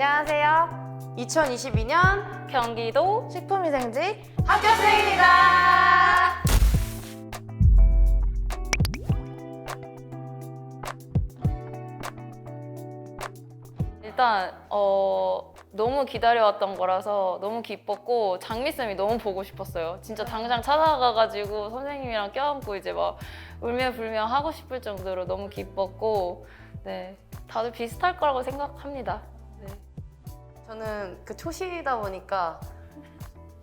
안녕하세요. 2022년 경기도 식품위생직 합격생입니다. 일단 너무 기다려왔던 거라서 너무 기뻤고 장미쌤이 너무 보고 싶었어요. 진짜 당장 찾아가가지고 선생님이랑 껴안고 이제 막 울며 불며 하고 싶을 정도로 너무 기뻤고 네, 다들 비슷할 거라고 생각합니다. 네. 저는 그 초시다 보니까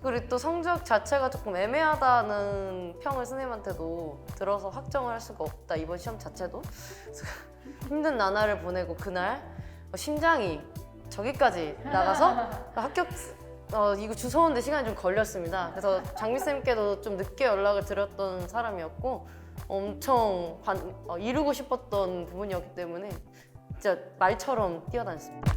그리고 또 성적 자체가 조금 애매하다는 평을 선생님한테도 들어서 확정을 할 수가 없다, 이번 시험 자체도. 그래서 힘든 나날을 보내고 그날 심장이 저기까지 나가서 합격 이거 주소 오는데 시간이 좀 걸렸습니다. 그래서 장미쌤께도 좀 늦게 연락을 드렸던 사람이었고 엄청 이루고 싶었던 부분이었기 때문에 진짜 말처럼 뛰어다녔습니다.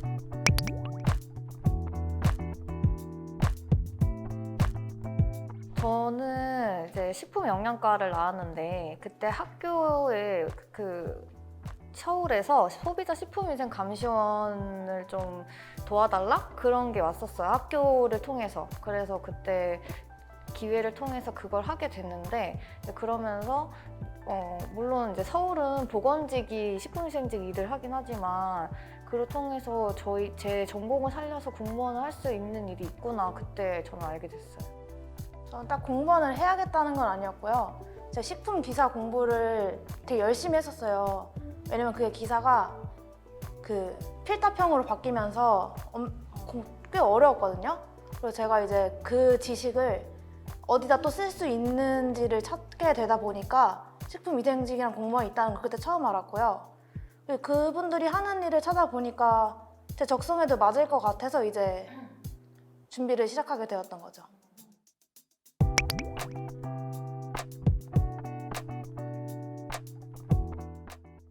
저는 이제 식품영양과를 나왔는데 그때 학교에 서울에서 소비자 식품위생 감시원을 좀 도와달라? 그런 게 왔었어요. 학교를 통해서. 그래서 그때 기회를 통해서 그걸 하게 됐는데 그러면서 물론 이제 서울은 보건직이 식품위생직 일을 하긴 하지만 그를 통해서 제 전공을 살려서 공무원을 할 수 있는 일이 있구나, 그때 저는 알게 됐어요. 저는 딱 공무원을 해야겠다는 건 아니었고요. 제가 식품 기사 공부를 되게 열심히 했었어요. 왜냐면 그게 기사가 그 필답형으로 바뀌면서 꽤 어려웠거든요. 그래서 제가 이제 그 지식을 어디다 또 쓸 수 있는지를 찾게 되다 보니까 식품위생직이랑 공무원이 있다는 걸 그때 처음 알았고요. 그리고 그분들이 하는 일을 찾아보니까 제 적성에도 맞을 것 같아서 이제 준비를 시작하게 되었던 거죠.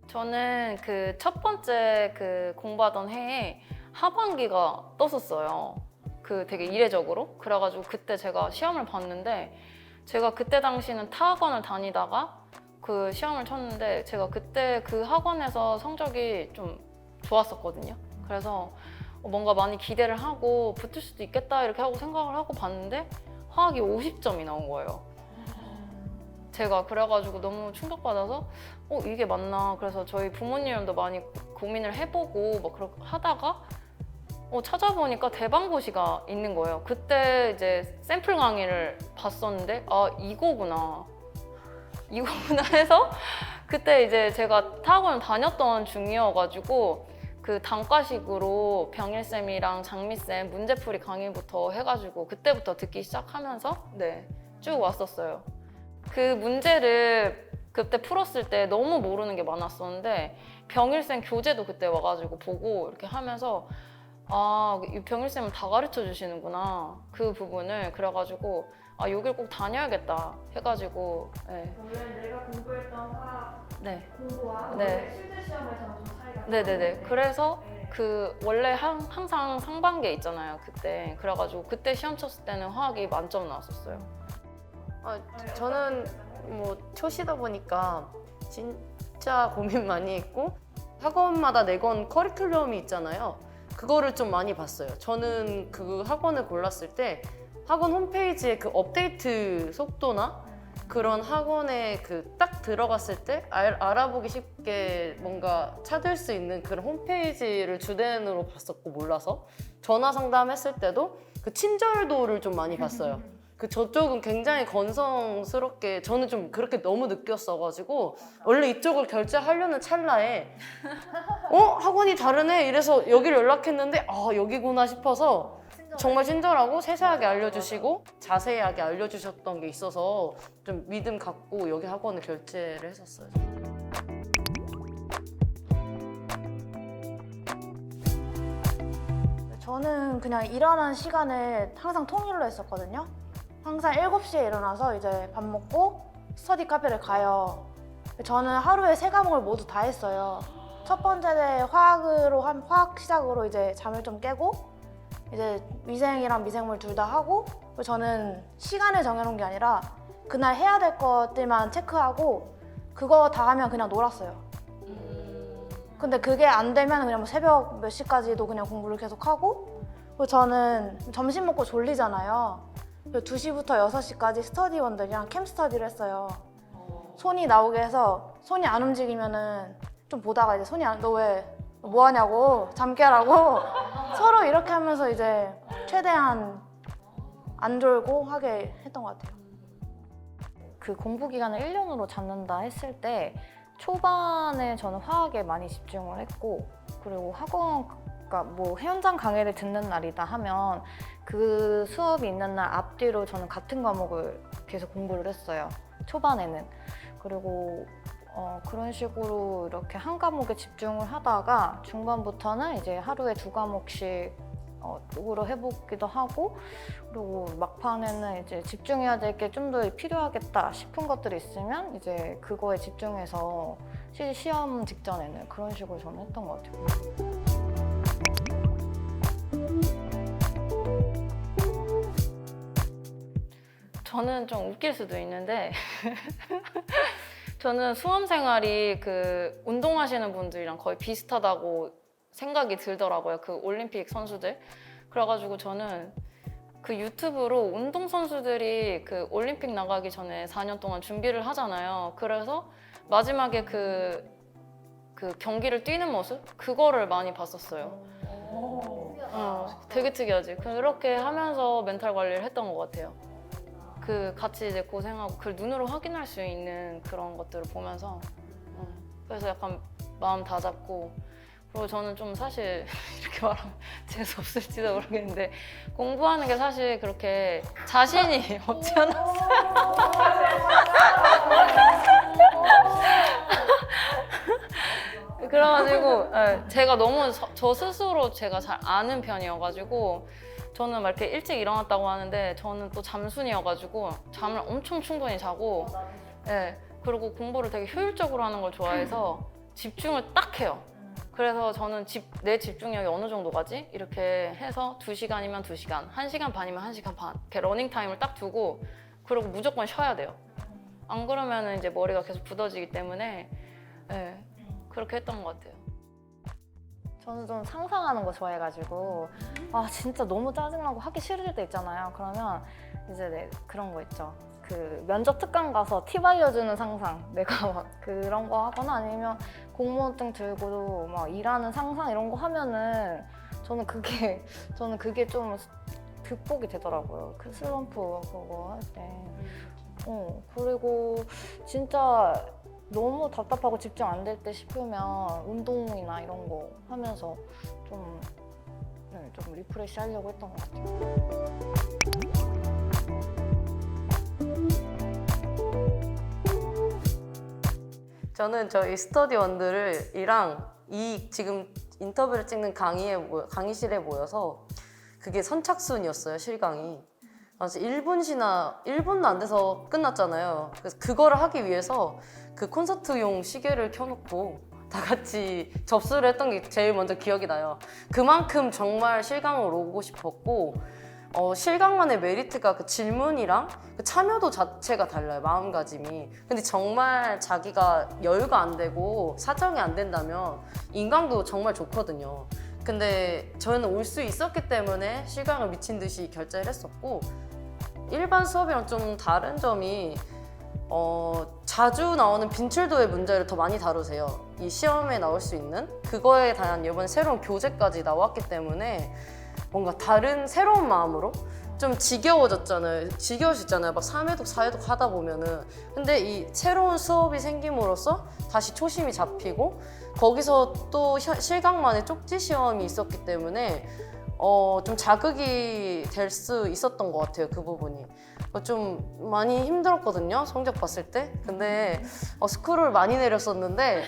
저는 그 첫 번째 그 공부하던 해에 하반기가 떴었어요. 그 되게 이례적으로. 그래가지고 그때 제가 시험을 봤는데 제가 그때 당시는 타학원을 다니다가 그 시험을 쳤는데 제가 그때 그 학원에서 성적이 좀 좋았었거든요. 그래서 뭔가 많이 기대를 하고 붙을 수도 있겠다 이렇게 하고 생각을 하고 봤는데 화학이 50점이 나온 거예요. 제가 그래가지고 너무 충격받아서 이게 맞나. 그래서 저희 부모님도 많이 고민을 해보고 막 그렇게 하다가 찾아보니까 대방고시가 있는 거예요. 그때 이제 샘플 강의를 봤었는데 이거구나 해서 그때 이제 제가 타학원을 다녔던 중이어가지고 그 단과식으로 병일쌤이랑 장미쌤 문제풀이 강의부터 해가지고 그때부터 듣기 시작하면서 네, 쭉 왔었어요. 그 문제를 그때 풀었을 때 너무 모르는 게 많았었는데 병일쌤 교재도 그때 와가지고 보고 이렇게 하면서 이 병일쌤은 다 가르쳐 주시는구나, 그 부분을. 그래가지고 여길 꼭 다녀야겠다 해가지고 네. 원래 내가 공부했던 화학 네. 공부와 네. 실제 시험에서는 좀 차이가 네네네. 그래서 그 원래 항상 상반기에 있잖아요, 그때. 그래가지고 그때 시험 쳤을 때는 화학이 만점 나왔었어요. 저는 뭐 초시다 보니까 진짜 고민 많이 했고 학원마다 내건 커리큘럼이 있잖아요. 그거를 좀 많이 봤어요. 저는 그 학원을 골랐을 때 학원 홈페이지에 그 업데이트 속도나 그런 학원에 그 딱 들어갔을 때 알아보기 쉽게 뭔가 찾을 수 있는 그런 홈페이지를 주된으로 봤었고, 몰라서 전화 상담했을 때도 그 친절도를 좀 많이 봤어요. 저쪽은 굉장히 건성스럽게, 저는 좀 그렇게 너무 느꼈어가지고 원래 이쪽을 결제하려는 찰나에 학원이 다르네 이래서 여기를 연락했는데 여기구나 싶어서 정말 친절하고 세세하게 알려주시고 자세하게 알려주셨던 게 있어서 좀 믿음 갖고 여기 학원을 결제를 했었어요. 저는 그냥 일어나는 시간을 항상 통일로 했었거든요. 항상 7시에 일어나서 이제 밥 먹고 스터디 카페를 가요. 저는 하루에 3과목을 모두 다 했어요. 첫 번째는 화학 시작으로 이제 잠을 좀 깨고 이제 위생이랑 미생물 둘 다 하고, 그리고 저는 시간을 정해놓은 게 아니라 그날 해야 될 것들만 체크하고 그거 다 하면 그냥 놀았어요. 근데 그게 안 되면 그냥 뭐 새벽 몇 시까지도 그냥 공부를 계속 하고, 그리고 저는 점심 먹고 졸리잖아요. 2시부터 6시까지 스터디원들이랑 캠 스터디를 했어요. 손이 나오게 해서 손이 안 움직이면은 좀 보다가 이제 너 왜 뭐 하냐고 잠 깨라고 서로 이렇게 하면서 이제 최대한 안 졸고 하게 했던 것 같아요. 그 공부 기간을 1년으로 잡는다 했을 때 초반에 저는 화학에 많이 집중을 했고, 그리고 학원, 그러니까 뭐 현장 강의를 듣는 날이다 하면 그 수업이 있는 날 앞뒤로 저는 같은 과목을 계속 공부를 했어요. 초반에는. 그리고 그런 식으로 이렇게 한 과목에 집중을 하다가 중반부터는 이제 하루에 2과목씩 으로 해보기도 하고, 그리고 막판에는 이제 집중해야 될 게 좀 더 필요하겠다 싶은 것들이 있으면 이제 그거에 집중해서 시험 직전에는 그런 식으로 저는 했던 것 같아요. 저는 좀 웃길 수도 있는데 저는 수험 생활이 그 운동하시는 분들이랑 거의 비슷하다고 생각이 들더라고요. 그 올림픽 선수들. 그래가지고 저는 그 유튜브로 운동 선수들이 그 올림픽 나가기 전에 4년 동안 준비를 하잖아요. 그래서 마지막에 그 경기를 뛰는 모습? 그거를 많이 봤었어요. 되게 특이하지. 그렇게 하면서 멘탈 관리를 했던 것 같아요. 그 같이 이제 고생하고 그걸 눈으로 확인할 수 있는 그런 것들을 보면서 그래서 약간 마음 다잡고, 그리고 저는 좀 사실 이렇게 말하면 재수없을지도 모르겠는데 공부하는 게 사실 그렇게 자신이 없지 않았어요. 그래가지고 제가 너무 저 스스로 제가 잘 아는 편이어가지고 저는 막 이렇게 일찍 일어났다고 하는데 저는 또 잠순이어가지고 잠을 엄청 충분히 자고, 그리고 공부를 되게 효율적으로 하는 걸 좋아해서 집중을 딱 해요. 그래서 저는 내 집중력이 어느 정도 가지? 이렇게 해서 2시간이면 2시간, 1시간 반이면 1시간 반 이렇게 러닝 타임을 딱 두고, 그리고 무조건 쉬어야 돼요. 안 그러면 이제 머리가 계속 굳어지기 때문에 그렇게 했던 것 같아요. 저는 좀 상상하는 거 좋아해가지고 진짜 너무 짜증나고 하기 싫을 때 있잖아요. 그러면 이제 그런 거 있죠. 그 면접 특강 가서 팁 알려주는 상상, 내가 막 그런 거 하거나 아니면 공무원증 들고 막 일하는 상상 이런 거 하면은 저는 그게 좀 극복이 되더라고요. 그 슬럼프 그거 할 때. 그리고 진짜 너무 답답하고 집중 안 될 때 싶으면 운동이나 이런 거 하면서 좀 리프레시 하려고 했던 것 같아요. 저는 저희 스터디원들이랑 지금 인터뷰를 찍는 강의실에 모여서 그게 선착순이었어요, 실강이. 그래서 1분도 안 돼서 끝났잖아요. 그래서 그거를 하기 위해서 그 콘서트용 시계를 켜놓고 다 같이 접수를 했던 게 제일 먼저 기억이 나요. 그만큼 정말 실강을 오고 싶었고, 실강만의 메리트가 그 질문이랑 그 참여도 자체가 달라요, 마음가짐이. 근데 정말 자기가 여유가 안 되고 사정이 안 된다면 인강도 정말 좋거든요. 근데 저는 올 수 있었기 때문에 실강을 미친 듯이 결제를 했었고, 일반 수업이랑 좀 다른 점이 자주 나오는 빈출도의 문제를 더 많이 다루세요. 이 시험에 나올 수 있는 그거에 대한 이번 새로운 교재까지 나왔기 때문에 뭔가 다른 새로운 마음으로 좀 지겨울 수 있잖아요. 막 3회독, 4회독 하다 보면은. 근데 이 새로운 수업이 생김으로써 다시 초심이 잡히고, 거기서 또 실강만의 쪽지 시험이 있었기 때문에 좀 자극이 될 수 있었던 것 같아요, 그 부분이. 좀 많이 힘들었거든요, 성적 봤을 때. 근데 스크롤 많이 내렸었는데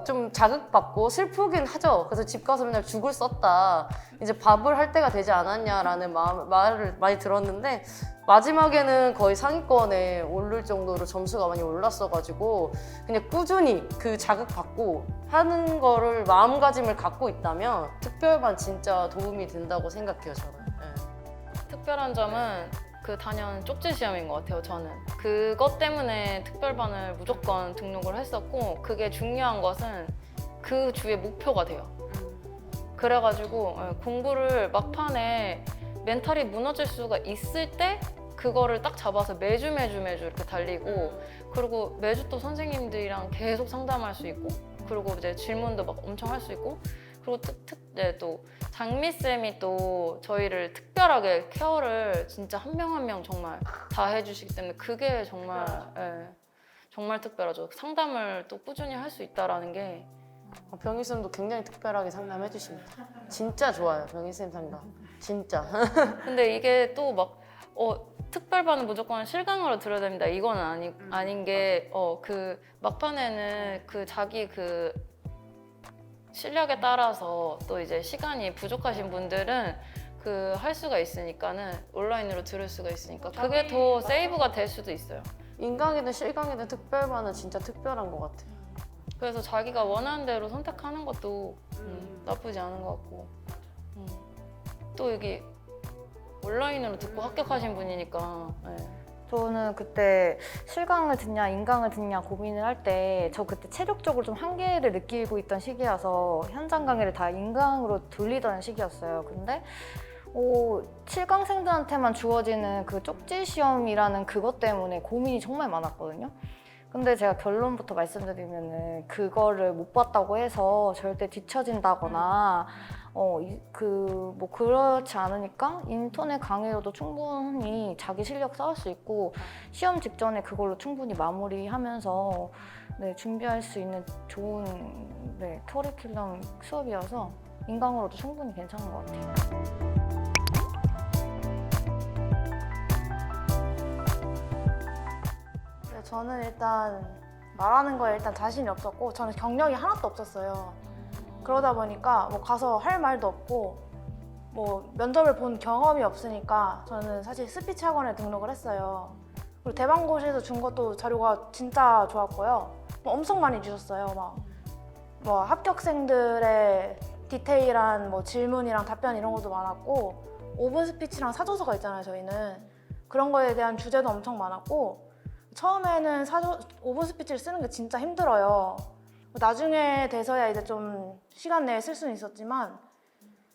좀 자극받고 슬프긴 하죠. 그래서 집 가서 맨날 죽을 썼다, 이제 밥을 할 때가 되지 않았냐라는 말을 많이 들었는데, 마지막에는 거의 상위권에 오를 정도로 점수가 많이 올랐어가지고 그냥 꾸준히 그 자극받고 하는 거를 마음가짐을 갖고 있다면 특별반 진짜 도움이 된다고 생각해요, 저는. 특별한 점은 그 단연 쪽지 시험인 것 같아요, 저는. 그것 때문에 특별반을 무조건 등록을 했었고, 그게 중요한 것은 그 주의 목표가 돼요. 그래가지고 공부를 막판에 멘탈이 무너질 수가 있을 때 그거를 딱 잡아서 매주 이렇게 달리고, 그리고 매주 또 선생님들이랑 계속 상담할 수 있고, 그리고 이제 질문도 막 엄청 할 수 있고, 그리고 또 장미쌤이 또 저희를 특별하게 케어를 진짜 한 명 한 명 정말 다 해주시기 때문에 그게 정말 정말 특별하죠. 상담을 또 꾸준히 할 수 있다라는 게. 병희쌤도 굉장히 특별하게 상담해 주십니다. 진짜 좋아요, 병희쌤 상담. 진짜. 근데 이게 또 막 특별반은 무조건 실강으로 들어야 됩니다. 이건 아닌 게 그 막판에는 그 자기 그 실력에 따라서 또 이제 시간이 부족하신 분들은 그 할 수가 있으니까는 온라인으로 들을 수가 있으니까 그게 더 세이브가 될 수도 있어요. 인강이든 실강이든 특별반은 진짜 특별한 것 같아요. 그래서 자기가 원하는 대로 선택하는 것도 나쁘지 않은 것 같고, 또 여기 온라인으로 듣고 합격하신 분이니까. 저는 그때 실강을 듣냐 인강을 듣냐 고민을 할 때 저 그때 체력적으로 좀 한계를 느끼고 있던 시기여서 현장 강의를 다 인강으로 돌리던 시기였어요. 근데 실강생들한테만 주어지는 그 쪽지 시험이라는 그것 때문에 고민이 정말 많았거든요. 근데 제가 결론부터 말씀드리면은 그거를 못 봤다고 해서 절대 뒤처진다거나 뭐 그렇지 않으니까 인터넷 강의로도 충분히 자기 실력 쌓을 수 있고 시험 직전에 그걸로 충분히 마무리하면서 준비할 수 있는 좋은 커리큘럼 수업이어서 인강으로도 충분히 괜찮은 것 같아요. 저는 일단 말하는 거에 일단 자신이 없었고 저는 경력이 하나도 없었어요. 그러다 보니까 뭐 가서 할 말도 없고 뭐 면접을 본 경험이 없으니까 저는 사실 스피치 학원에 등록을 했어요. 그리고 대방고시에서 준 것도 자료가 진짜 좋았고요. 뭐 엄청 많이 주셨어요. 막 뭐 합격생들의 디테일한 뭐 질문이랑 답변 이런 것도 많았고 5분 스피치랑 사조서가 있잖아요. 저희는 그런 거에 대한 주제도 엄청 많았고 처음에는 5분 스피치를 쓰는 게 진짜 힘들어요. 나중에 돼서야 이제 좀 시간 내에 쓸 수는 있었지만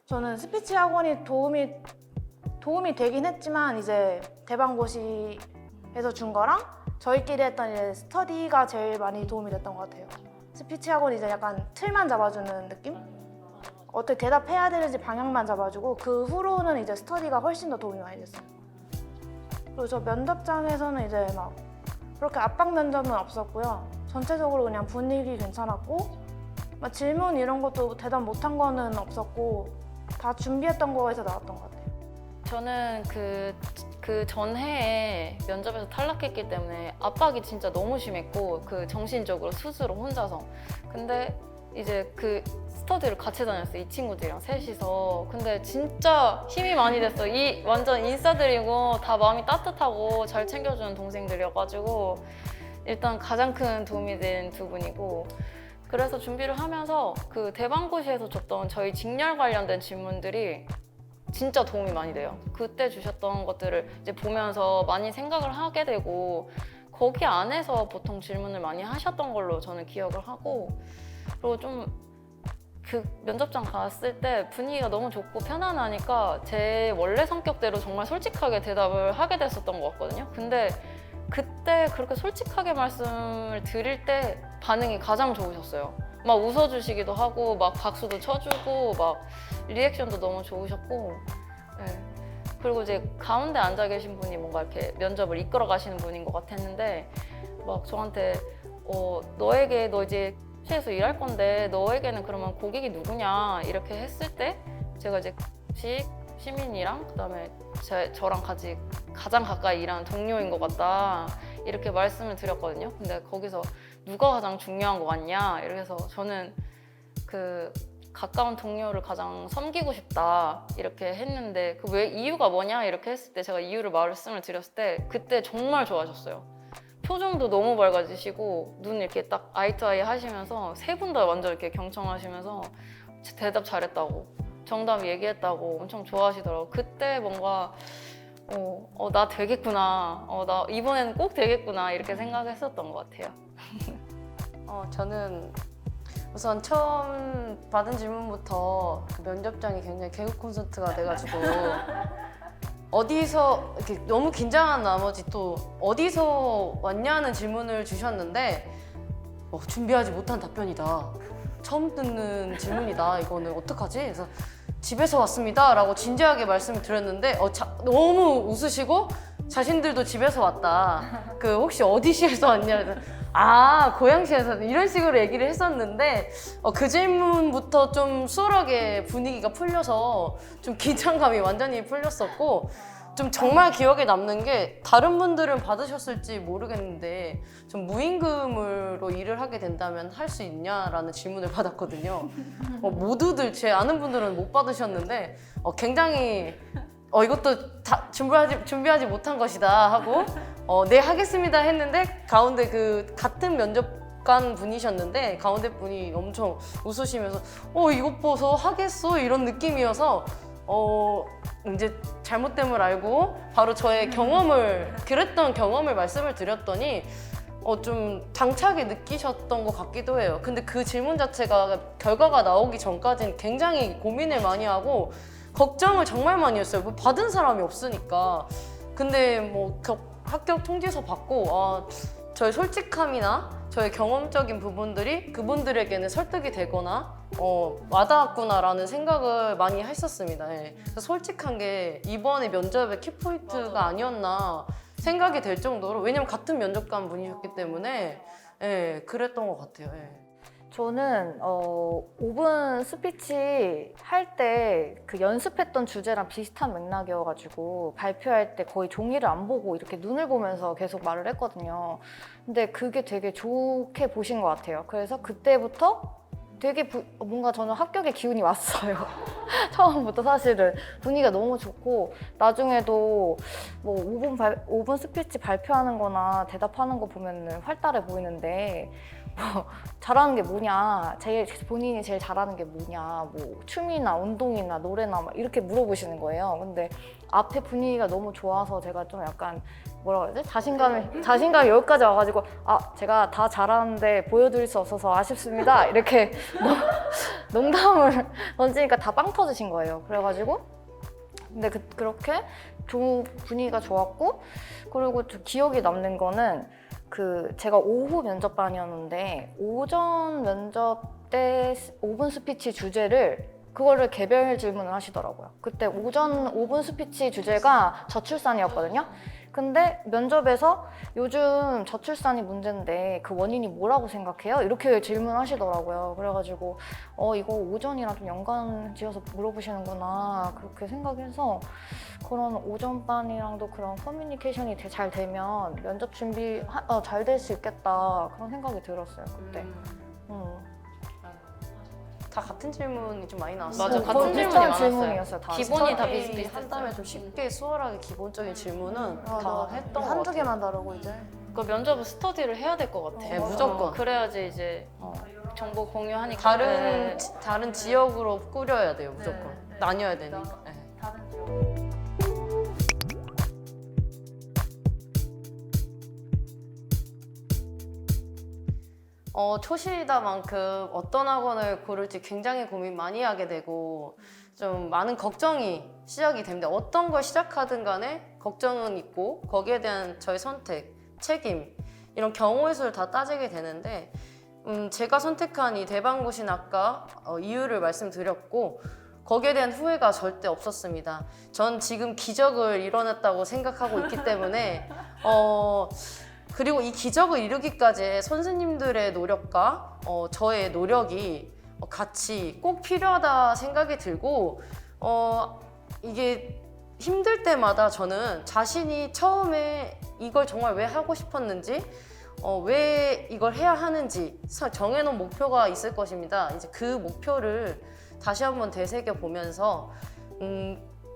저는 스피치 학원이 도움이 되긴 했지만 이제 대방고시에서 준 거랑 저희끼리 했던 이제 스터디가 제일 많이 도움이 됐던 것 같아요. 스피치 학원이 이제 약간 틀만 잡아주는 느낌? 어떻게 대답해야 되는지 방향만 잡아주고 그 후로는 이제 스터디가 훨씬 더 도움이 많이 됐어요. 그리고 저 면접장에서는 이제 막 그렇게 압박 면접은 없었고요. 전체적으로 그냥 분위기 괜찮았고 막 질문 이런 것도 대답 못한 거는 없었고 다 준비했던 거에서 나왔던 것 같아요. 저는 그 전해에 면접에서 탈락했기 때문에 압박이 진짜 너무 심했고 그 정신적으로 스스로 혼자서. 근데 이제 그 스터디를 같이 다녔어요. 이 친구들이랑 셋이서. 근데 진짜 힘이 많이 됐어. 완전 인싸들이고 다 마음이 따뜻하고 잘 챙겨주는 동생들이어가지고 일단 가장 큰 도움이 된 두 분이고, 그래서 준비를 하면서 그 대방고시에서 줬던 저희 직렬 관련된 질문들이 진짜 도움이 많이 돼요. 그때 주셨던 것들을 이제 보면서 많이 생각을 하게 되고 거기 안에서 보통 질문을 많이 하셨던 걸로 저는 기억을 하고, 그리고 좀 그 면접장 갔을 때 분위기가 너무 좋고 편안하니까 제 원래 성격대로 정말 솔직하게 대답을 하게 됐었던 것 같거든요. 근데 그때 그렇게 솔직하게 말씀을 드릴 때 반응이 가장 좋으셨어요. 막 웃어주시기도 하고 막 박수도 쳐주고 막 리액션도 너무 좋으셨고, 그리고 이제 가운데 앉아 계신 분이 뭔가 이렇게 면접을 이끌어 가시는 분인 것 같았는데 막 저한테 너에게 너 이제 시에서 일할 건데 너에게는 그러면 고객이 누구냐 이렇게 했을 때 제가 이제 시민이랑 그다음에 저랑 같이 가장 가까이 일하는 동료인 것 같다 이렇게 말씀을 드렸거든요. 근데 거기서 누가 가장 중요한 것 같냐 이렇게 해서 저는 그 가까운 동료를 가장 섬기고 싶다 이렇게 했는데 그 왜 이유가 뭐냐 이렇게 했을 때 제가 이유를 말씀을 드렸을 때 그때 정말 좋아하셨어요. 표정도 너무 밝아지시고 눈 이렇게 딱 아이 투 아이 하시면서 세 분 다 완전 이렇게 경청하시면서 대답 잘했다고 정답 얘기했다고 엄청 좋아하시더라고요. 그때 뭔가 나 되겠구나, 나 이번에는 꼭 되겠구나 이렇게 생각했었던 것 같아요. 저는 우선 처음 받은 질문부터 그 면접장이 굉장히 개그 콘서트가 돼가지고 어디서 이렇게 너무 긴장한 나머지 또 어디서 왔냐는 질문을 주셨는데 준비하지 못한 답변이다. 처음 듣는 질문이다. 이거는 어떡하지? 그래서 집에서 왔습니다 라고 진지하게 말씀을 드렸는데 너무 웃으시고 자신들도 집에서 왔다. 그 혹시 어디시에서 왔냐? 그래서 고양시에서 이런 식으로 얘기를 했었는데 그 질문부터 좀 수월하게 분위기가 풀려서 좀 긴장감이 완전히 풀렸었고 좀 정말 기억에 남는 게 다른 분들은 받으셨을지 모르겠는데 좀 무임금으로 일을 하게 된다면 할 수 있냐라는 질문을 받았거든요. 모두들 제 아는 분들은 못 받으셨는데 굉장히 이것도 다 준비하지 못한 것이다 하고 네 하겠습니다 했는데 가운데 그 같은 면접관 분이셨는데 가운데 분이 엄청 웃으시면서 이것 보소 하겠어 이런 느낌이어서 이제 잘못됨을 알고 바로 저의 그랬던 경험을 말씀을 드렸더니 좀 당차게 느끼셨던 것 같기도 해요. 근데 그 질문 자체가 결과가 나오기 전까지는 굉장히 고민을 많이 하고 걱정을 정말 많이 했어요. 받은 사람이 없으니까. 근데 합격 통지서 받고 저의 솔직함이나 저의 경험적인 부분들이 그분들에게는 설득이 되거나 와닿았구나라는 생각을 많이 했었습니다. 예. 그래서 솔직한 게 이번에 면접의 키포인트가 아니었나 생각이 될 정도로 왜냐면 같은 면접관 분이셨기 때문에 그랬던 것 같아요. 예. 저는 5분 스피치 할 때 그 연습했던 주제랑 비슷한 맥락이어가지고 발표할 때 거의 종이를 안 보고 이렇게 눈을 보면서 계속 말을 했거든요. 근데 그게 되게 좋게 보신 것 같아요. 그래서 그때부터 되게 뭔가 저는 합격의 기운이 왔어요. 처음부터 사실은 분위기가 너무 좋고 나중에도 5분 스피치 발표하는 거나 대답하는 거 보면 활달해 보이는데 잘하는 게 뭐냐, 본인이 제일 잘하는 게 뭐냐, 춤이나 운동이나 노래나 막 이렇게 물어보시는 거예요. 근데 앞에 분위기가 너무 좋아서 제가 좀 약간 뭐라 그러지? 자신감이 여기까지 와가지고 제가 다 잘하는데 보여드릴 수 없어서 아쉽습니다. 이렇게 농담을 던지니까 다 빵 터지신 거예요. 그래가지고 근데 그렇게 분위기가 좋았고 그리고 좀 기억에 남는 거는 제가 오후 면접반이었는데 오전 면접 때 5분 스피치 주제를 그거를 개별 질문을 하시더라고요. 그때 오전 5분 스피치 주제가 저출산이었거든요. 근데 면접에서 요즘 저출산이 문제인데 그 원인이 뭐라고 생각해요? 이렇게 질문하시더라고요. 그래가지고 이거 오전이랑 좀 연관 지어서 물어보시는구나 그렇게 생각해서 그런 오전반이랑도 그런 커뮤니케이션이 잘 되면 면접 준비 잘 될 수 있겠다 그런 생각이 들었어요 그때. 다 같은 질문이 좀 많이 나왔어요. 맞아, 같은 질문이 비슷한 많았어요. 질문이었어요. 다. 기본이 다 스터디 비슷비슷했어요. 한다면 좀 쉽게 수월하게 기본적인 질문은 다 했던 것 한두 같아요. 개만 다르고 이제 그 면접은 스터디를 해야 될 것 같아. 네, 무조건. 그래야지 이제 정보 공유하니까. 다른 지역으로 꾸려야 돼요, 무조건. 네. 나뉘어야 되니까. 네. 다른 지역. 초시이다만큼 어떤 학원을 고를지 굉장히 고민 많이 하게 되고 좀 많은 걱정이 시작이 됩니다. 어떤 걸 시작하든 간에 걱정은 있고 거기에 대한 저의 선택, 책임 이런 경우의 수를 다 따지게 되는데 제가 선택한 이 대방고신학과 이유를 말씀드렸고 거기에 대한 후회가 절대 없었습니다. 전 지금 기적을 이뤄냈다고 생각하고 있기 때문에 그리고 이 기적을 이루기까지 선생님들의 노력과 저의 노력이 같이 꼭 필요하다 생각이 들고 이게 힘들 때마다 저는 자신이 처음에 이걸 정말 왜 하고 싶었는지 왜 이걸 해야 하는지 정해놓은 목표가 있을 것입니다. 이제 그 목표를 다시 한번 되새겨 보면서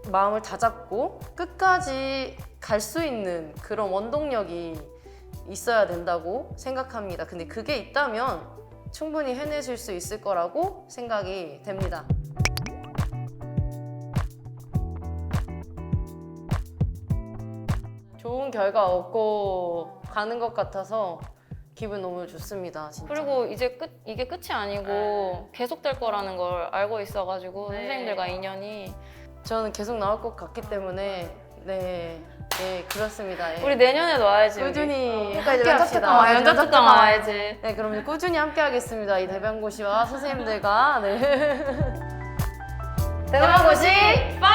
마음을 다잡고 끝까지 갈 수 있는 그런 원동력이 있어야 된다고 생각합니다. 근데 그게 있다면 충분히 해내실 수 있을 거라고 생각이 됩니다. 좋은 결과 얻고 가는 것 같아서 기분 너무 좋습니다. 진짜. 그리고 이제 이게 끝이 아니고 계속될 거라는 걸 알고 있어가지고 네. 선생님들과 인연이. 저는 계속 나올 것 같기 때문에 네 그렇습니다. 예. 우리 내년에도 와야지. 우리. 꾸준히 그러니까 이제 함께 면접 합시다. 특강 와야지. 면접 특강 와야지. 네, 그럼 이제 꾸준히 함께 하겠습니다. 이 대방고시와 선생님들과 네. 대박고시 5!